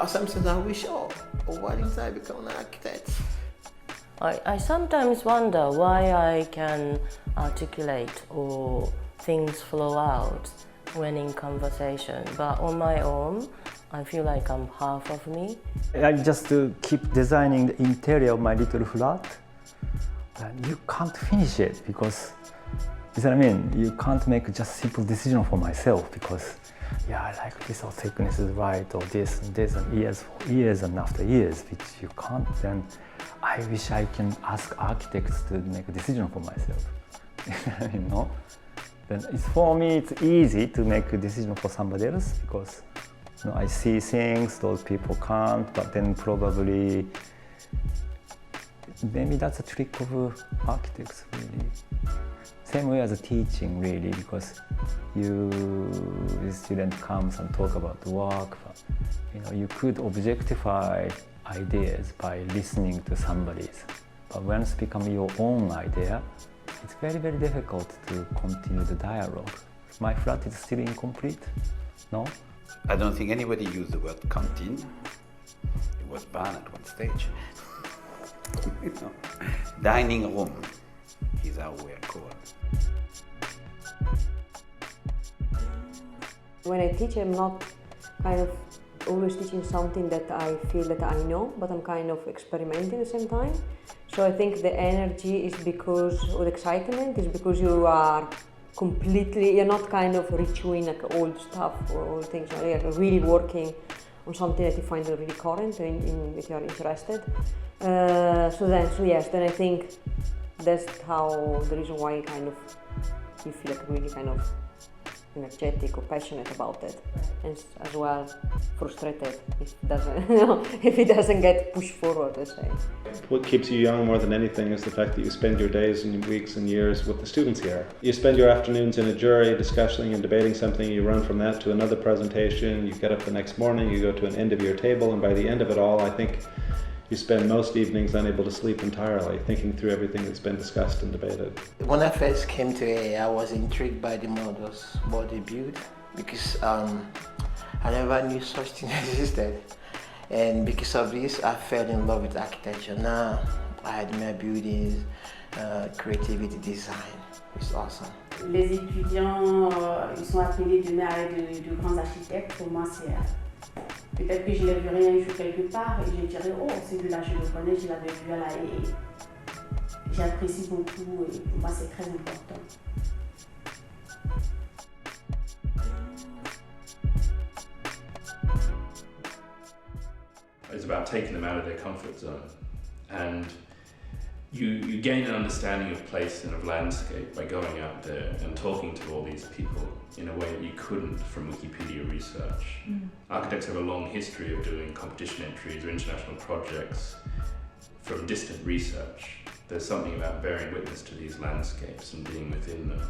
Sometimes I wish, why didn't I become an architect? I sometimes wonder why I can articulate or things flow out when in conversation, but on my own, I feel like I'm half of me. I just keep designing the interior of my little flat, and you can't finish it because, you see what I mean? You can't make just simple decision for myself because, yeah, I like this, or thickness is right, or this and this, and years and after years, which you can't. Then I wish I can ask architects to make a decision for myself. You know? Then for me, it's easy to make a decision for somebody else because, you know, I see things those people can't. But then probably maybe that's a trick of architects, really. Same way as a teaching, really, because the student comes and talk about the work, but you know, you could objectify ideas by listening to somebody's. But once it becomes your own idea, it's very, very difficult to continue the dialogue. My flat is still incomplete, no? I don't think anybody used the word canteen. It was banned at one stage. You know, dining room is how we are called. When I teach, I'm not kind of always teaching something that I feel that I know, but I'm kind of experimenting at the same time. So I think the energy is because, or the excitement is because you are completely, you're not kind of rechewing like old stuff or old things, you're really working on something that you find really current and if you're interested. So yes, then I think that's how, the reason why you feel like really kind of energetic or passionate about it, and as well frustrated if it doesn't get pushed forward, let's say. What keeps you young more than anything is the fact that you spend your days and weeks and years with the students here. You spend your afternoons in a jury discussing and debating something, you run from that to another presentation, you get up the next morning, you go to an end of your table, and by the end of it all, I think you spend most evenings unable to sleep entirely, thinking through everything that's been discussed and debated. When I first came to AA, I was intrigued by the models, what they built, because I never knew such thing existed. And because of this, I fell in love with architecture. Now, I admire buildings, creativity, design. It's awesome. Les étudiants, ils sont appelés demain à être de grands architectes. Pour moi, c'est peut-être que je n'ai vu rien vu quelque part et je dirais, oh, celui-là, je le connais, je l'avais vu à la et j'apprécie beaucoup et pour moi, c'est très important. It's about taking them out of their comfort zone, and you gain an understanding of place and of landscape by going out there and talking to all these people in a way that you couldn't from Wikipedia research. Architects have a long history of doing competition entries or international projects from distant research. There's something about bearing witness to these landscapes and being within them,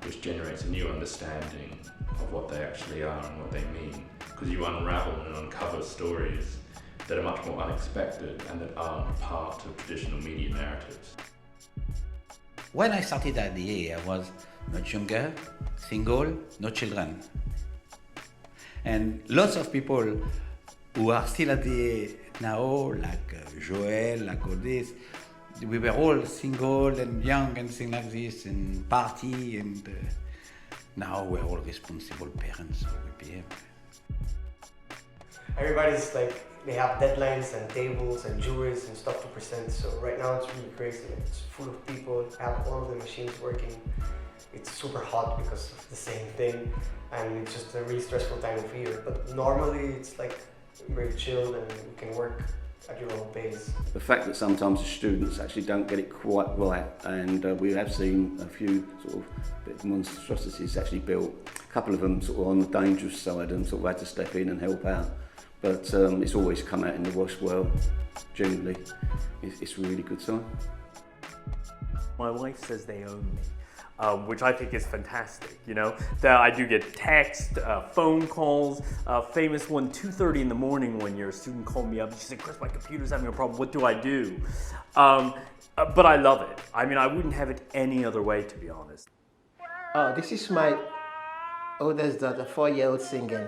which generates a new understanding of what they actually are and what they mean, because you unravel and uncover stories that are much more unexpected and that aren't part of traditional media narratives. When I started at the AA, I was much younger, single, no children. And lots of people who are still at the AA now, like Joel, like all this, we were all single and young and things like this, and party, and now we're all responsible parents, so we behave. Everybody's like, they have deadlines and tables and juries and stuff to present, so right now it's really crazy. It's full of people, have all of the machines working. It's super hot because of the same thing, and it's just a really stressful time of year. But normally it's like very chilled and you can work at your own pace. The fact that sometimes the students actually don't get it quite right, and we have seen a few sort of bit monstrosities actually built. A couple of them sort of on the dangerous side and sort of had to step in and help out. But it's always come out in the wash well, generally. It's a really good sign. My wife says they own me, which I think is fantastic, you know? That I do get text, phone calls, famous one, 2:30 in the morning when your student called me up and she said, Chris, my computer's having a problem, what do I do? but I love it. I mean, I wouldn't have it any other way, to be honest. Oh, this is my oldest daughter, 4-year-old singing.